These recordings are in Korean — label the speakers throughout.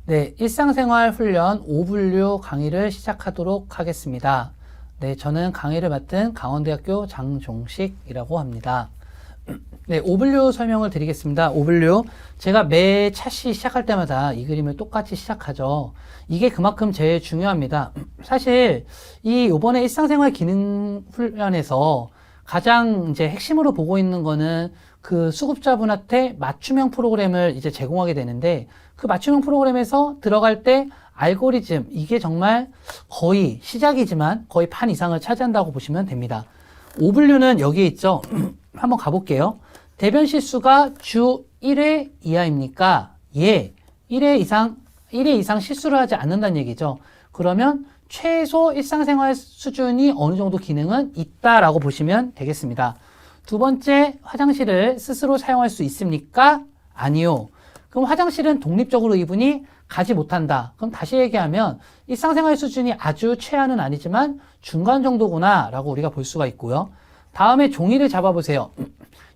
Speaker 1: 네, 일상생활 훈련 5분류 강의를 시작하도록 하겠습니다. 네, 저는 강의를 맡은 강원대학교 장종식이라고 합니다. 네, 5분류 설명을 드리겠습니다. 5분류. 제가 매 차시 시작할 때마다 이 그림을 똑같이 시작하죠. 이게 그만큼 제일 중요합니다. 사실 이번에 일상생활 기능 훈련에서 가장 이제 핵심으로 보고 있는 거는 그 수급자분한테 맞춤형 프로그램을 이제 제공하게 되는데, 그 맞춤형 프로그램에서 들어갈 때 알고리즘, 이게 정말 거의 시작이지만 거의 반 이상을 차지한다고 보시면 됩니다. 5분류는 여기에 있죠. 한번 가볼게요. 대변 실수가 주 1회 이하입니까? 예. 1회 이상 실수를 하지 않는다는 얘기죠. 그러면 최소 일상생활 수준이 어느 정도 기능은 있다라고 보시면 되겠습니다. 두 번째, 화장실을 스스로 사용할 수 있습니까? 아니요. 그럼 화장실은 독립적으로 이분이 가지 못한다. 그럼 다시 얘기하면 일상생활 수준이 아주 최하는 아니지만 중간 정도구나 라고 우리가 볼 수가 있고요. 다음에 종이를 잡아보세요.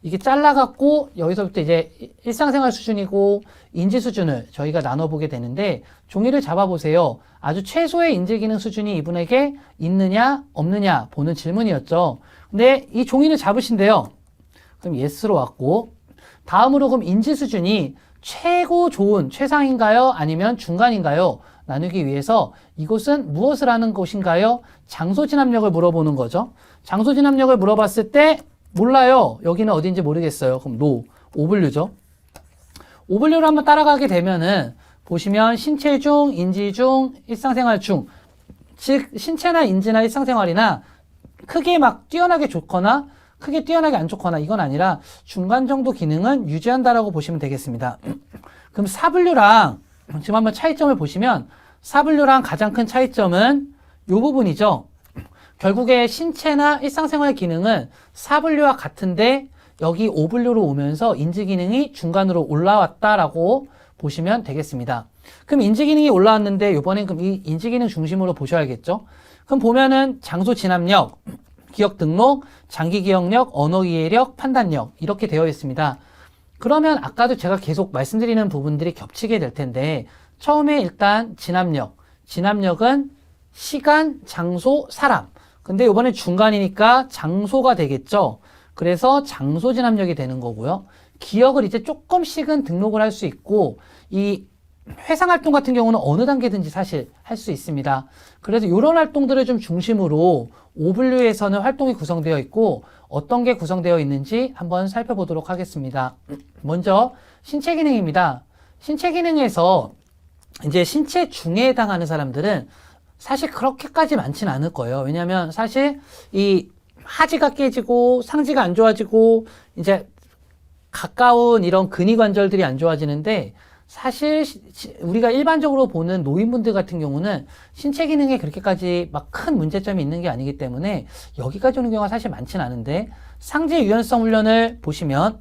Speaker 1: 이게 잘라갖고 여기서부터 이제 일상생활 수준이고 인지 수준을 저희가 나눠보게 되는데, 종이를 잡아보세요. 아주 최소의 인지 기능 수준이 이분에게 있느냐 없느냐 보는 질문이었죠. 근데 이 종이를 잡으신대요. 그럼 yes로 왔고, 다음으로 그럼 인지 수준이 최고 좋은 최상인가요? 아니면 중간인가요? 나누기 위해서 이곳은 무엇을 하는 곳인가요? 장소 진압력을 물어보는 거죠. 장소 진압력을 물어봤을 때 몰라요. 여기는 어딘지 모르겠어요. 그럼 no. 5분류죠. 5분류를 한번 따라가게 되면은 보시면 신체 중, 인지 중, 일상생활 중, 즉 신체나 인지나 일상생활이나 크게 막 뛰어나게 좋거나 크게 뛰어나게 안 좋거나 이건 아니라 중간 정도 기능은 유지한다라고 보시면 되겠습니다. 그럼 4분류랑 지금 한번 차이점을 보시면 4분류랑 가장 큰 차이점은 이 부분이죠. 결국에 신체나 일상생활 기능은 4분류와 같은데 여기 5분류로 오면서 인지 기능이 중간으로 올라왔다라고 보시면 되겠습니다. 그럼 인지 기능이 올라왔는데 이번엔 그럼 이 인지 기능 중심으로 보셔야겠죠. 그럼 보면은 장소 진압력, 기억 등록, 장기 기억력, 언어 이해력, 판단력 이렇게 되어 있습니다. 그러면 아까도 제가 계속 말씀드리는 부분들이 겹치게 될 텐데, 처음에 일단 진압력은 시간, 장소, 사람. 근데 이번에 중간이니까 장소가 되겠죠. 그래서 장소 진압력이 되는 거고요. 기억을 이제 조금씩은 등록을 할 수 있고, 이 회상 활동 같은 경우는 어느 단계든지 사실 할 수 있습니다. 그래서 이런 활동들을 좀 중심으로 5분류에서는 활동이 구성되어 있고, 어떤 게 구성되어 있는지 한번 살펴보도록 하겠습니다. 먼저 신체 기능입니다. 신체 기능에서 이제 신체 중에 해당하는 사람들은 사실 그렇게까지 많지는 않을 거예요. 왜냐하면 사실 이 하지가 깨지고 상지가 안 좋아지고 이제 가까운 이런 근위 관절들이 안 좋아지는데, 사실 우리가 일반적으로 보는 노인분들 같은 경우는 신체 기능에 그렇게까지 막 큰 문제점이 있는 게 아니기 때문에 여기까지 오는 경우가 사실 많지는 않은데, 상지 유연성 훈련을 보시면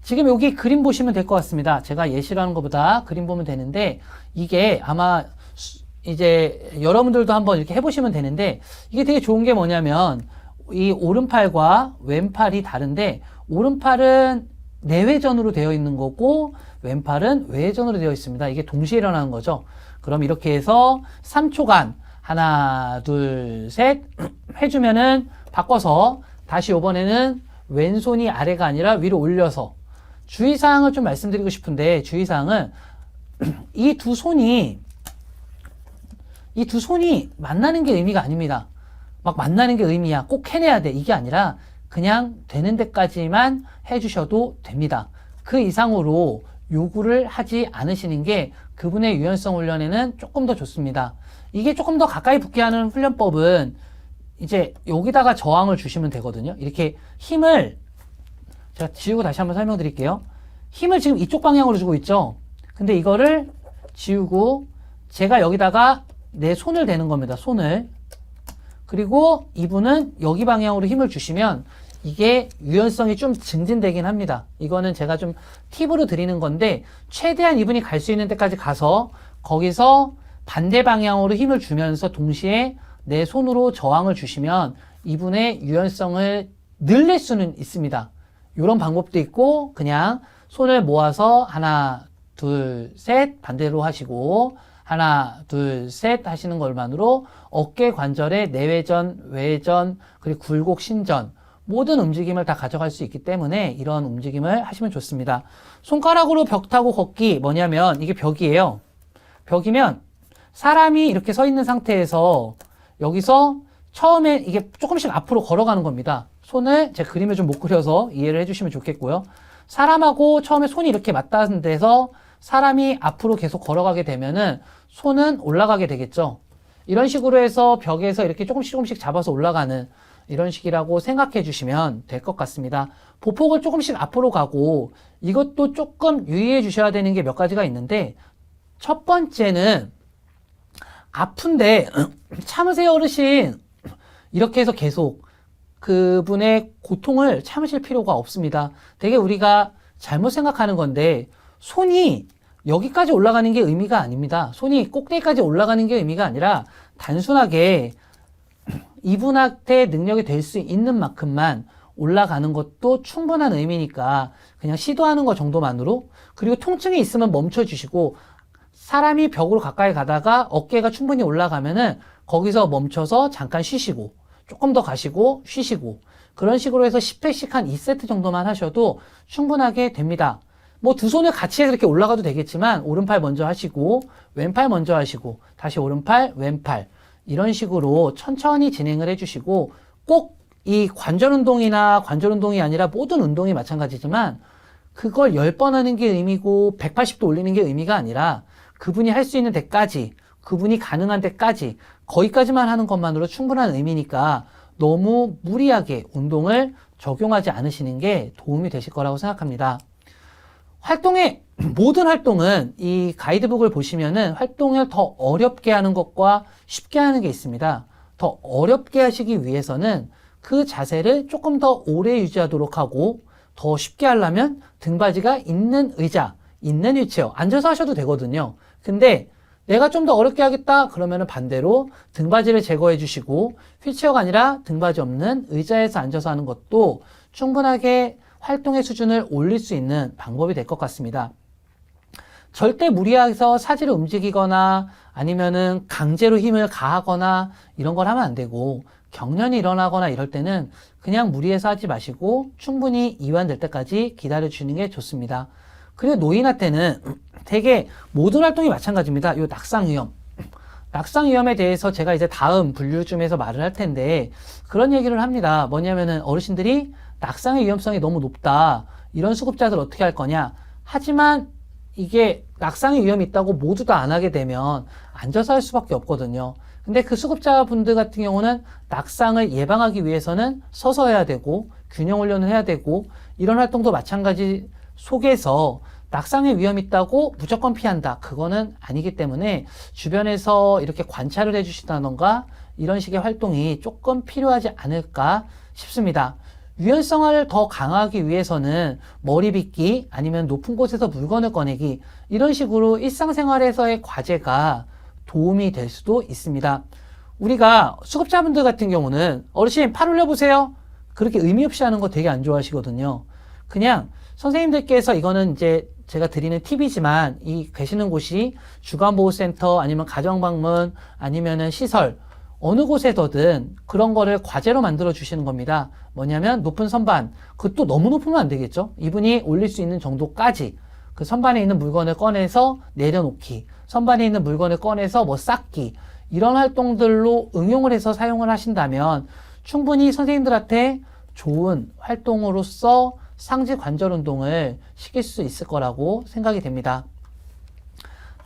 Speaker 1: 지금 여기 그림 보시면 될 것 같습니다. 제가 예시로 하는 것보다 그림 보면 되는데, 이게 아마 이제 여러분들도 한번 이렇게 해보시면 되는데, 이게 되게 좋은 게 뭐냐면 이 오른팔과 왼팔이 다른데, 오른팔은 내외전으로 되어 있는 거고 왼팔은 외전으로 되어 있습니다. 이게 동시에 일어나는 거죠. 그럼 이렇게 해서 3초간 하나, 둘, 셋 해주면은 바꿔서 다시 이번에는 왼손이 아래가 아니라 위로 올려서, 주의사항을 좀 말씀드리고 싶은데, 주의사항은 이 두 손이 만나는 게 의미가 아닙니다. 막 만나는 게 의미야. 꼭 해내야 돼. 이게 아니라 그냥 되는 데까지만 해주셔도 됩니다. 그 이상으로 요구를 하지 않으시는 게 그분의 유연성 훈련에는 조금 더 좋습니다. 이게 조금 더 가까이 붙게 하는 훈련법은 이제 여기다가 저항을 주시면 되거든요. 이렇게 힘을, 제가 지우고 다시 한번 설명드릴게요. 힘을 지금 이쪽 방향으로 주고 있죠. 근데 이거를 지우고 제가 여기다가 내 손을 대는 겁니다. 손을. 그리고 이분은 여기 방향으로 힘을 주시면 이게 유연성이 좀 증진되긴 합니다. 이거는 제가 좀 팁으로 드리는 건데, 최대한 이분이 갈 수 있는 데까지 가서 거기서 반대 방향으로 힘을 주면서 동시에 내 손으로 저항을 주시면 이분의 유연성을 늘릴 수는 있습니다. 이런 방법도 있고, 그냥 손을 모아서 하나, 둘, 셋 반대로 하시고 하나, 둘, 셋 하시는 것만으로 어깨 관절의 내외전, 외전, 그리고 굴곡, 신전 모든 움직임을 다 가져갈 수 있기 때문에 이런 움직임을 하시면 좋습니다. 손가락으로 벽 타고 걷기 뭐냐면 이게 벽이에요. 벽이면 사람이 이렇게 서 있는 상태에서 여기서 처음에 이게 조금씩 앞으로 걸어가는 겁니다. 손을 제 그림을 좀 못 그려서 이해를 해주시면 좋겠고요. 사람하고 처음에 손이 이렇게 맞닿은 데서 사람이 앞으로 계속 걸어가게 되면은 손은 올라가게 되겠죠. 이런 식으로 해서 벽에서 이렇게 조금씩 조금씩 잡아서 올라가는 이런 식이라고 생각해 주시면 될 것 같습니다. 보폭을 조금씩 앞으로 가고 이것도 조금 유의해 주셔야 되는 게 몇 가지가 있는데 첫 번째는 아픈데 참으세요 어르신 이렇게 해서 계속 그분의 고통을 참으실 필요가 없습니다. 되게 우리가 잘못 생각하는 건데 손이 여기까지 올라가는 게 의미가 아닙니다. 손이 꼭대기까지 올라가는 게 의미가 아니라 단순하게 이분한테 능력이 될 수 있는 만큼만 올라가는 것도 충분한 의미니까 그냥 시도하는 것 정도만으로 그리고 통증이 있으면 멈춰주시고 사람이 벽으로 가까이 가다가 어깨가 충분히 올라가면은 거기서 멈춰서 잠깐 쉬시고 조금 더 가시고 쉬시고 그런 식으로 해서 10회씩 한 2세트 정도만 하셔도 충분하게 됩니다. 뭐 두 손을 같이 해서 이렇게 올라가도 되겠지만 오른팔 먼저 하시고 왼팔 먼저 하시고 다시 오른팔 왼팔 이런 식으로 천천히 진행을 해주시고 꼭 이 관절 운동이나 관절 운동이 아니라 모든 운동이 마찬가지지만 그걸 10번 하는 게 의미고 180도 올리는 게 의미가 아니라 그분이 할 수 있는 데까지 그분이 가능한 데까지 거기까지만 하는 것만으로 충분한 의미니까 너무 무리하게 운동을 적용하지 않으시는 게 도움이 되실 거라고 생각합니다. 모든 활동은 이 가이드북을 보시면은 활동을 더 어렵게 하는 것과 쉽게 하는 게 있습니다. 더 어렵게 하시기 위해서는 그 자세를 조금 더 오래 유지하도록 하고 더 쉽게 하려면 등받이가 있는 의자, 있는 휠체어, 앉아서 하셔도 되거든요. 근데 내가 좀 더 어렵게 하겠다 그러면은 반대로 등받이를 제거해 주시고 휠체어가 아니라 등받이 없는 의자에서 앉아서 하는 것도 충분하게 활동의 수준을 올릴 수 있는 방법이 될 것 같습니다. 절대 무리해서 사지를 움직이거나 아니면은 강제로 힘을 가하거나 이런 걸 하면 안 되고 경련이 일어나거나 이럴 때는 그냥 무리해서 하지 마시고 충분히 이완될 때까지 기다려 주시는 게 좋습니다. 그리고 노인한테는 되게 모든 활동이 마찬가지입니다. 요 낙상 위험. 낙상 위험에 대해서 제가 이제 다음 분류쯤에서 말을 할 텐데 그런 얘기를 합니다. 뭐냐면은 어르신들이 낙상의 위험성이 너무 높다. 이런 수급자들 어떻게 할 거냐. 하지만 이게 낙상의 위험이 있다고 모두 다 안 하게 되면 앉아서 할 수밖에 없거든요. 근데 그 수급자분들 같은 경우는 낙상을 예방하기 위해서는 서서 해야 되고 균형 훈련을 해야 되고 이런 활동도 마찬가지 속에서 낙상의 위험이 있다고 무조건 피한다. 그거는 아니기 때문에 주변에서 이렇게 관찰을 해주시다던가 이런 식의 활동이 조금 필요하지 않을까 싶습니다. 유연성을 더 강화하기 위해서는 머리 빗기 아니면 높은 곳에서 물건을 꺼내기 이런 식으로 일상생활에서의 과제가 도움이 될 수도 있습니다. 우리가 수급자분들 같은 경우는 어르신 팔 올려보세요. 그렇게 의미 없이 하는 거 되게 안 좋아하시거든요. 그냥 선생님들께서 이거는 이제 제가 드리는 팁이지만 이 계시는 곳이 주간보호센터 아니면 가정방문 아니면은 시설 어느 곳에서든 그런 거를 과제로 만들어 주시는 겁니다. 뭐냐면 높은 선반, 그것도 너무 높으면 안 되겠죠. 이분이 올릴 수 있는 정도까지 그 선반에 있는 물건을 꺼내서 내려놓기, 선반에 있는 물건을 꺼내서 뭐 쌓기 이런 활동들로 응용을 해서 사용을 하신다면 충분히 선생님들한테 좋은 활동으로서 상지 관절 운동을 시킬 수 있을 거라고 생각이 됩니다.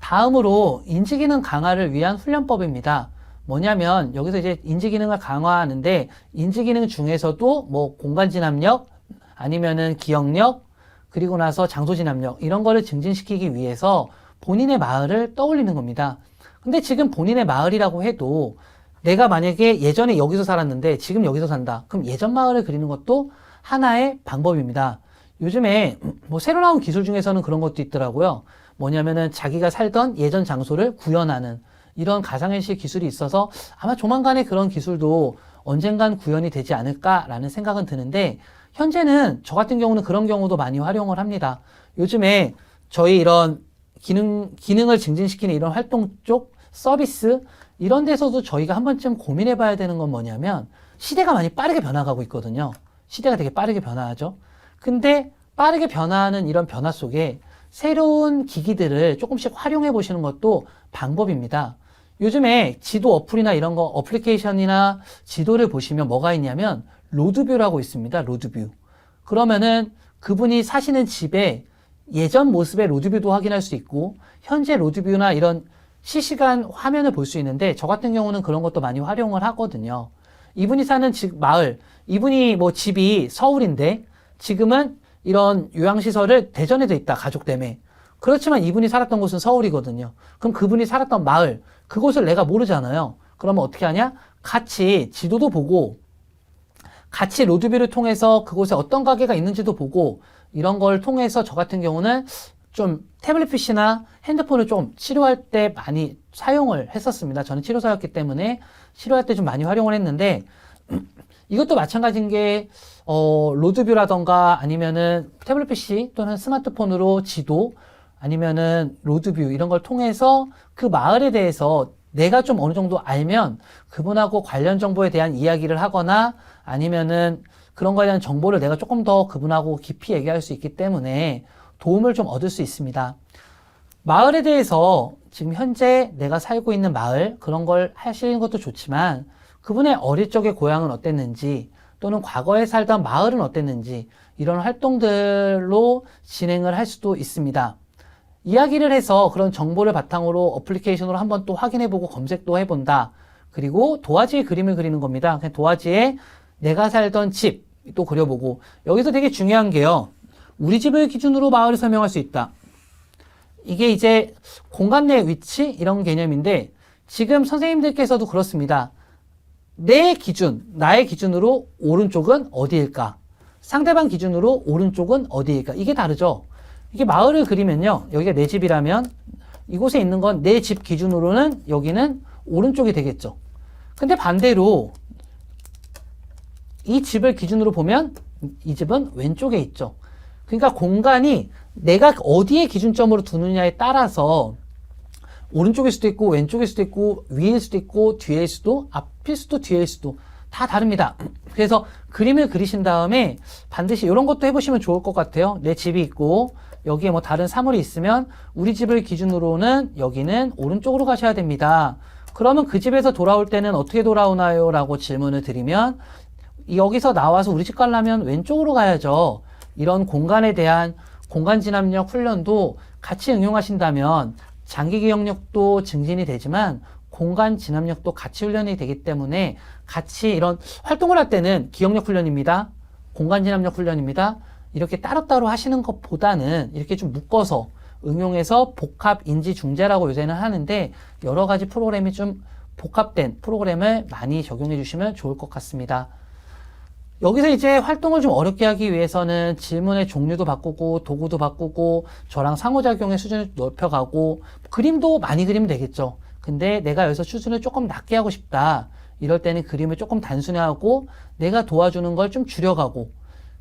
Speaker 1: 다음으로 인지기능 강화를 위한 훈련법입니다. 뭐냐면 여기서 이제 인지기능을 강화하는데 인지기능 중에서도 뭐 공간진압력 아니면은 기억력 그리고 나서 장소진압력 이런 거를 증진시키기 위해서 본인의 마을을 떠올리는 겁니다. 근데 지금 본인의 마을이라고 해도 내가 만약에 예전에 여기서 살았는데 지금 여기서 산다. 그럼 예전 마을을 그리는 것도 하나의 방법입니다. 요즘에 뭐 새로 나온 기술 중에서는 그런 것도 있더라고요. 뭐냐면은 자기가 살던 예전 장소를 구현하는 이런 가상현실 기술이 있어서 아마 조만간에 그런 기술도 언젠간 구현이 되지 않을까라는 생각은 드는데 현재는 저 같은 경우는 그런 경우도 많이 활용을 합니다. 요즘에 저희 이런 기능을 증진시키는 이런 활동 쪽 서비스 이런 데서도 저희가 한 번쯤 고민해 봐야 되는 건 뭐냐면 시대가 많이 빠르게 변화가고 있거든요. 시대가 되게 빠르게 변화하죠. 근데 빠르게 변화하는 이런 변화 속에 새로운 기기들을 조금씩 활용해 보시는 것도 방법입니다. 요즘에 지도 어플이나 이런 거 어플리케이션이나 지도를 보시면 뭐가 있냐면 로드뷰라고 있습니다. 로드뷰. 그러면은 그분이 사시는 집에 예전 모습의 로드뷰도 확인할 수 있고 현재 로드뷰나 이런 실시간 화면을 볼 수 있는데 저 같은 경우는 그런 것도 많이 활용을 하거든요. 이분이 사는 마을, 이분이 뭐 집이 서울인데 지금은 이런 요양시설을 대전에도 있다, 가족 때문에. 그렇지만 이분이 살았던 곳은 서울이거든요. 그럼 그분이 살았던 마을, 그곳을 내가 모르잖아요. 그러면 어떻게 하냐? 같이 지도도 보고 같이 로드뷰를 통해서 그곳에 어떤 가게가 있는지도 보고 이런 걸 통해서 저 같은 경우는 좀 태블릿 PC나 핸드폰을 좀 치료할 때 많이 사용을 했었습니다. 저는 치료사였기 때문에 치료할 때 좀 많이 활용을 했는데 이것도 마찬가지인 게 로드뷰라던가 아니면은 태블릿 PC 또는 스마트폰으로 지도 아니면은 로드뷰 이런 걸 통해서 그 마을에 대해서 내가 좀 어느 정도 알면 그분하고 관련 정보에 대한 이야기를 하거나 아니면은 그런 거에 대한 정보를 내가 조금 더 그분하고 깊이 얘기할 수 있기 때문에 도움을 좀 얻을 수 있습니다. 마을에 대해서 지금 현재 내가 살고 있는 마을 그런 걸 하시는 것도 좋지만 그분의 어릴 적의 고향은 어땠는지 또는 과거에 살던 마을은 어땠는지 이런 활동들로 진행을 할 수도 있습니다. 이야기를 해서 그런 정보를 바탕으로 어플리케이션으로 한번 또 확인해보고 검색도 해본다. 그리고 도화지에 그림을 그리는 겁니다. 그냥 도화지에 내가 살던 집 또 그려보고 여기서 되게 중요한 게요. 우리 집을 기준으로 마을을 설명할 수 있다. 이게 이제 공간 내 위치 이런 개념인데 지금 선생님들께서도 그렇습니다. 내 기준, 나의 기준으로 오른쪽은 어디일까? 상대방 기준으로 오른쪽은 어디일까? 이게 다르죠. 이게 마을을 그리면요. 여기가 내 집이라면 이곳에 있는 건 내 집 기준으로는 여기는 오른쪽이 되겠죠. 근데 반대로 이 집을 기준으로 보면 이 집은 왼쪽에 있죠. 그러니까 공간이 내가 어디에 기준점으로 두느냐에 따라서 오른쪽일 수도 있고 왼쪽일 수도 있고 위일 수도 있고 뒤일 수도 앞일 수도 뒤일 수도 다 다릅니다. 그래서 그림을 그리신 다음에 반드시 이런 것도 해보시면 좋을 것 같아요. 내 집이 있고 여기에 뭐 다른 사물이 있으면 우리 집을 기준으로는 여기는 오른쪽으로 가셔야 됩니다. 그러면 그 집에서 돌아올 때는 어떻게 돌아오나요? 라고 질문을 드리면 여기서 나와서 우리 집 가려면 왼쪽으로 가야죠. 이런 공간에 대한 공간 진압력 훈련도 같이 응용하신다면 장기 기억력도 증진이 되지만 공간 진압력도 같이 훈련이 되기 때문에 같이 이런 활동을 할 때는 기억력 훈련입니다. 공간 진압력 훈련입니다. 이렇게 따로따로 하시는 것보다는 이렇게 좀 묶어서 응용해서 복합 인지 중재라고 요새는 하는데 여러 가지 프로그램이 좀 복합된 프로그램을 많이 적용해 주시면 좋을 것 같습니다. 여기서 이제 활동을 좀 어렵게 하기 위해서는 질문의 종류도 바꾸고 도구도 바꾸고 저랑 상호작용의 수준을 높여가고 그림도 많이 그리면 되겠죠. 근데 내가 여기서 수준을 조금 낮게 하고 싶다. 이럴 때는 그림을 조금 단순화하고 내가 도와주는 걸 좀 줄여가고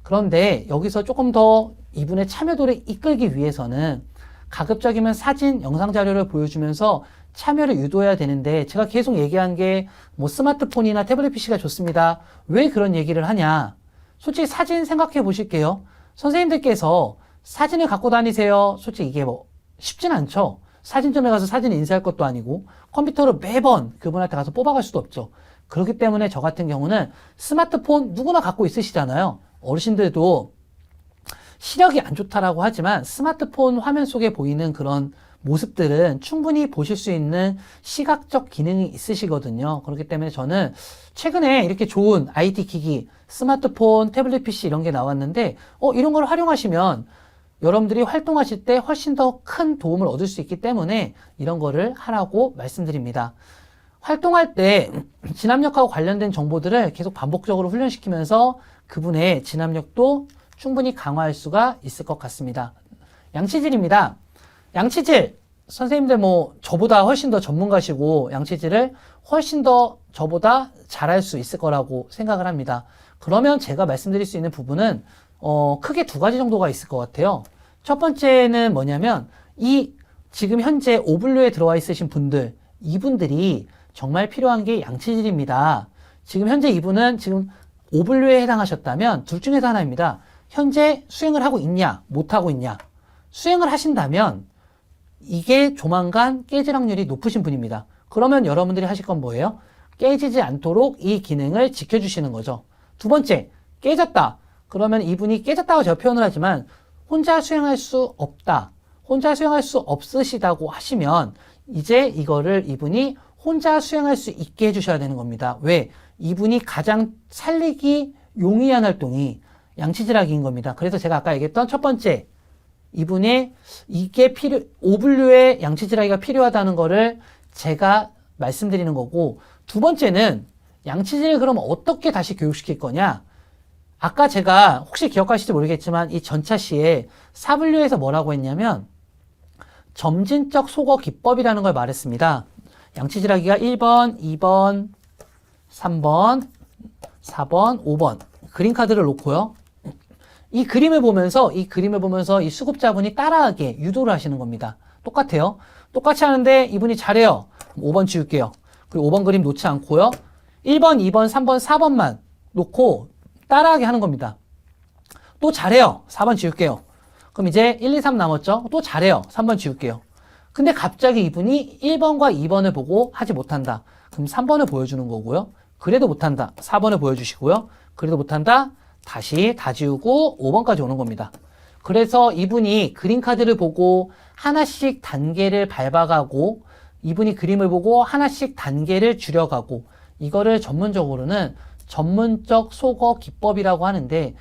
Speaker 1: 그런데 여기서 조금 더 이분의 참여도를 이끌기 위해서는 가급적이면 사진, 영상 자료를 보여주면서 참여를 유도해야 되는데 제가 계속 얘기한 게 뭐 스마트폰이나 태블릿 PC가 좋습니다. 왜 그런 얘기를 하냐? 솔직히 사진 생각해 보실게요. 선생님들께서 사진을 갖고 다니세요. 솔직히 이게 뭐 쉽진 않죠. 사진점에 가서 사진 인쇄할 것도 아니고 컴퓨터로 매번 그분한테 가서 뽑아갈 수도 없죠. 그렇기 때문에 저 같은 경우는 스마트폰 누구나 갖고 있으시잖아요. 어르신들도 시력이 안 좋다라고 하지만 스마트폰 화면 속에 보이는 그런 모습들은 충분히 보실 수 있는 시각적 기능이 있으시거든요. 그렇기 때문에 저는 최근에 이렇게 좋은 IT 기기, 스마트폰, 태블릿 PC 이런 게 나왔는데 이런 걸 활용하시면 여러분들이 활동하실 때 훨씬 더 큰 도움을 얻을 수 있기 때문에 이런 거를 하라고 말씀드립니다. 활동할 때 진압력하고 관련된 정보들을 계속 반복적으로 훈련시키면서 그분의 진압력도 충분히 강화할 수가 있을 것 같습니다. 양치질입니다. 양치질 선생님들 뭐 저보다 훨씬 더 전문가시고 양치질을 훨씬 더 저보다 잘할 수 있을 거라고 생각을 합니다. 그러면 제가 말씀드릴 수 있는 부분은 크게 두 가지 정도가 있을 것 같아요. 첫 번째는 뭐냐면 이 지금 현재 오분류에 들어와 있으신 분들, 이분들이 정말 필요한 게 양치질입니다. 지금 현재 이분은 지금 오분류에 해당하셨다면 둘 중에서 하나입니다. 현재 수행을 하고 있냐, 못하고 있냐. 수행을 하신다면 이게 조만간 깨질 확률이 높으신 분입니다. 그러면 여러분들이 하실 건 뭐예요? 깨지지 않도록 이 기능을 지켜주시는 거죠. 두 번째, 깨졌다. 그러면 이분이 깨졌다고 제가 표현을 하지만 혼자 수행할 수 없다. 혼자 수행할 수 없으시다고 하시면 이제 이거를 이분이 혼자 수행할 수 있게 해주셔야 되는 겁니다. 왜? 이분이 가장 살리기 용이한 활동이 양치질하기인 겁니다. 그래서 제가 아까 얘기했던 첫 번째, 이분의 이게 오분류의 양치질하기가 필요하다는 거를 제가 말씀드리는 거고, 두 번째는 양치질을 그럼 어떻게 다시 교육시킬 거냐? 아까 제가 혹시 기억하실지 모르겠지만 이 전차시에 사분류에서 뭐라고 했냐면 점진적 소거 기법이라는 걸 말했습니다. 양치질하기가 1번, 2번, 3번, 4번, 5번 그림카드를 놓고요. 이 그림을 보면서 이 수급자분이 따라하게 유도를 하시는 겁니다. 똑같아요. 똑같이 하는데 이분이 잘해요. 5번 지울게요. 그리고 5번 그림 놓지 않고요. 1번, 2번, 3번, 4번만 놓고 따라하게 하는 겁니다. 또 잘해요. 4번 지울게요. 그럼 이제 1, 2, 3 남았죠? 또 잘해요. 3번 지울게요. 근데 갑자기 이분이 1번과 2번을 보고 하지 못한다. 그럼 3번을 보여주는 거고요. 그래도 못한다. 4번을 보여주시고요. 그래도 못한다. 다시 다 지우고 5번까지 오는 겁니다. 그래서 이분이 그림카드를 보고 하나씩 단계를 밟아가고 이분이 그림을 보고 하나씩 단계를 줄여가고 이거를 전문적으로는 전문적 소거 기법이라고 하는데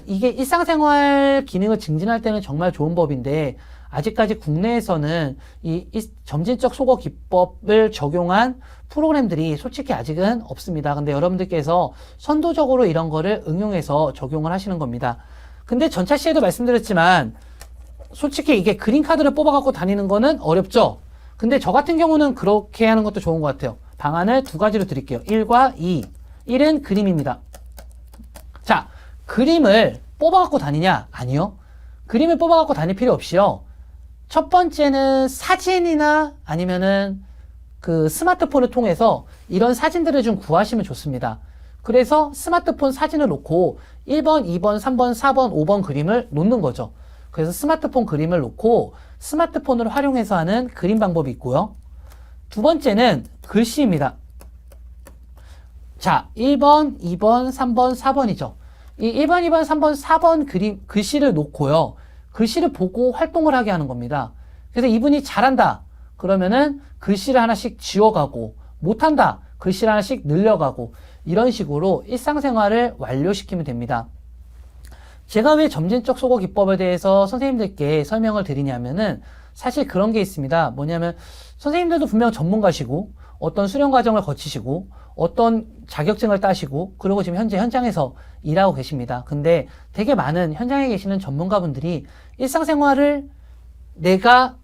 Speaker 1: 이게 일상생활 기능을 증진할 때는 정말 좋은 법인데 아직까지 국내에서는 이 점진적 소거 기법을 적용한 프로그램들이 솔직히 아직은 없습니다. 근데 여러분들께서 선도적으로 이런 거를 응용해서 적용을 하시는 겁니다. 근데 전차 시에도 말씀드렸지만 솔직히 이게 그림카드를 뽑아갖고 다니는 거는 어렵죠. 근데 저 같은 경우는 그렇게 하는 것도 좋은 것 같아요. 방안을 두 가지로 드릴게요. 1과 2. 1은 그림입니다. 자, 그림을 뽑아갖고 다니냐? 아니요. 그림을 뽑아갖고 다닐 필요 없이요. 첫 번째는 사진이나 아니면은 그 스마트폰을 통해서 이런 사진들을 좀 구하시면 좋습니다. 그래서 스마트폰 사진을 놓고 1번, 2번, 3번, 4번, 5번 그림을 놓는 거죠. 그래서 스마트폰 그림을 놓고 스마트폰을 활용해서 하는 그림 방법이 있고요. 두 번째는 글씨입니다. 자, 1번, 2번, 3번, 4번이죠. 이 1번, 2번, 3번, 4번 글씨를 놓고요. 글씨를 보고 활동을 하게 하는 겁니다. 그래서 이분이 잘한다. 그러면은 글씨를 하나씩 지워가고 못한다. 글씨를 하나씩 늘려가고 이런 식으로 일상생활을 완료시키면 됩니다. 제가 왜 점진적 소거 기법에 대해서 선생님들께 설명을 드리냐면은 사실 그런 게 있습니다. 뭐냐면 선생님들도 분명 전문가시고 어떤 수련 과정을 거치시고 어떤 자격증을 따시고 그리고 지금 현재 현장에서 일하고 계십니다. 근데 되게 많은 현장에 계시는 전문가분들이 일상생활을 내가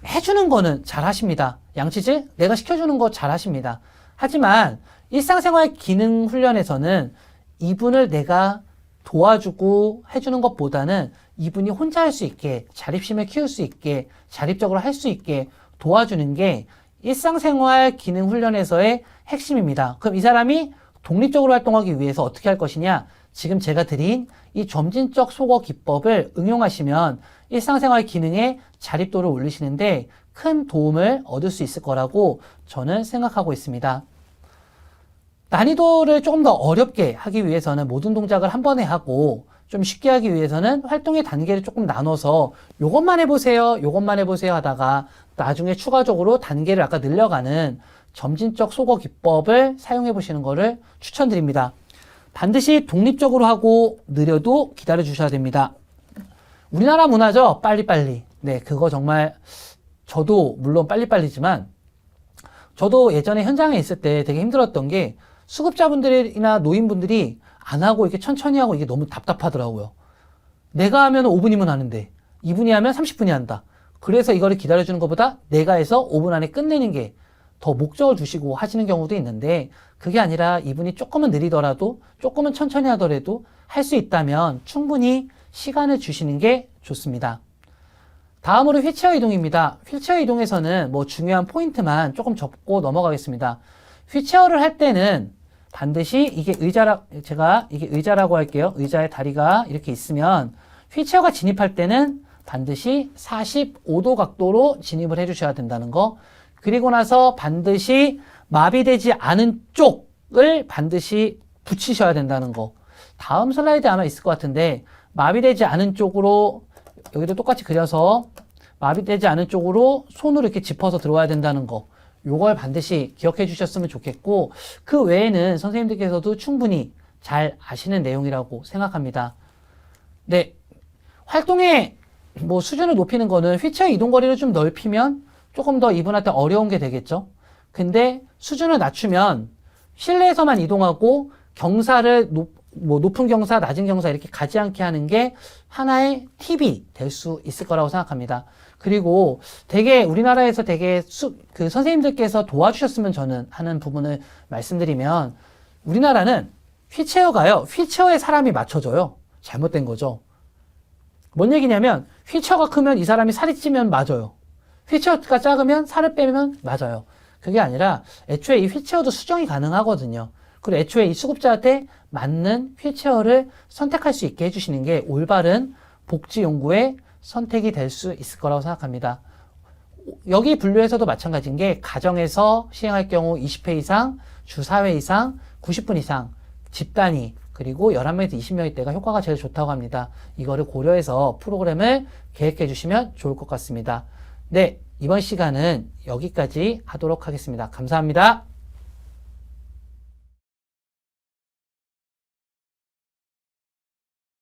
Speaker 1: 해주는 거는 잘 하십니다. 양치질 내가 시켜주는 거 잘 하십니다. 하지만 일상생활 기능 훈련에서는 이분을 내가 도와주고 해주는 것보다는 이분이 혼자 할 수 있게 자립심을 키울 수 있게 자립적으로 할 수 있게 도와주는 게 일상생활 기능 훈련에서의 핵심입니다. 그럼 이 사람이 독립적으로 활동하기 위해서 어떻게 할 것이냐? 지금 제가 드린 이 점진적 소거 기법을 응용하시면 일상생활 기능의 자립도를 올리시는데 큰 도움을 얻을 수 있을 거라고 저는 생각하고 있습니다. 난이도를 조금 더 어렵게 하기 위해서는 모든 동작을 한 번에 하고 좀 쉽게 하기 위해서는 활동의 단계를 조금 나눠서 요것만 해보세요, 요것만 해보세요 하다가 나중에 추가적으로 단계를 아까 늘려가는 점진적 소거 기법을 사용해 보시는 것을 추천드립니다. 반드시 독립적으로 하고 느려도 기다려 주셔야 됩니다. 우리나라 문화죠. 빨리빨리. 네, 그거 정말 저도 물론 빨리빨리지만 저도 예전에 현장에 있을 때 되게 힘들었던 게 수급자분들이나 노인분들이 안 하고 이렇게 천천히 하고 이게 너무 답답하더라고요. 내가 하면 5분이면 하는데 이분이 하면 30분이 한다. 그래서 이거를 기다려주는 것보다 내가 해서 5분 안에 끝내는 게 더 목적을 두시고 하시는 경우도 있는데 그게 아니라 이분이 조금은 느리더라도 조금은 천천히 하더라도 할 수 있다면 충분히 시간을 주시는 게 좋습니다. 다음으로 휠체어 이동입니다. 휠체어 이동에서는 뭐 중요한 포인트만 조금 짚고 넘어가겠습니다. 휠체어를 할 때는 반드시 이게 제가 이게 의자라고 할게요. 의자의 다리가 이렇게 있으면 휠체어가 진입할 때는 반드시 45도 각도로 진입을 해주셔야 된다는 거. 그리고 나서 반드시 마비되지 않은 쪽을 반드시 붙이셔야 된다는 거. 다음 슬라이드 아마 있을 것 같은데 마비되지 않은 쪽으로 여기도 똑같이 그려서 마비되지 않은 쪽으로 손으로 이렇게 짚어서 들어와야 된다는 거. 요걸 반드시 기억해 주셨으면 좋겠고 그 외에는 선생님들께서도 충분히 잘 아시는 내용이라고 생각합니다. 네, 활동의 뭐 수준을 높이는 거는 휠체어 이동 거리를 좀 넓히면 조금 더 이분한테 어려운 게 되겠죠. 근데 수준을 낮추면 실내에서만 이동하고 경사를 높은 경사, 낮은 경사 이렇게 가지 않게 하는 게 하나의 팁이 될 수 있을 거라고 생각합니다. 그리고 되게 우리나라에서 되게 그 선생님들께서 도와주셨으면 저는 하는 부분을 말씀드리면 우리나라는 휠체어가요. 휠체어에 사람이 맞춰져요. 잘못된 거죠. 뭔 얘기냐면 휠체어가 크면 이 사람이 살이 찌면 맞아요. 휠체어가 작으면 살을 빼면 맞아요. 그게 아니라 애초에 이 휠체어도 수정이 가능하거든요. 그리고 애초에 이 수급자한테 맞는 휠체어를 선택할 수 있게 해주시는 게 올바른 복지 연구의 선택이 될 수 있을 거라고 생각합니다. 여기 분류에서도 마찬가지인 게 가정에서 시행할 경우 20회 이상, 주 4회 이상, 90분 이상, 집단위, 그리고 11명에서 20명일 때가 효과가 제일 좋다고 합니다. 이거를 고려해서 프로그램을 계획해 주시면 좋을 것 같습니다. 네, 이번 시간은 여기까지 하도록 하겠습니다. 감사합니다.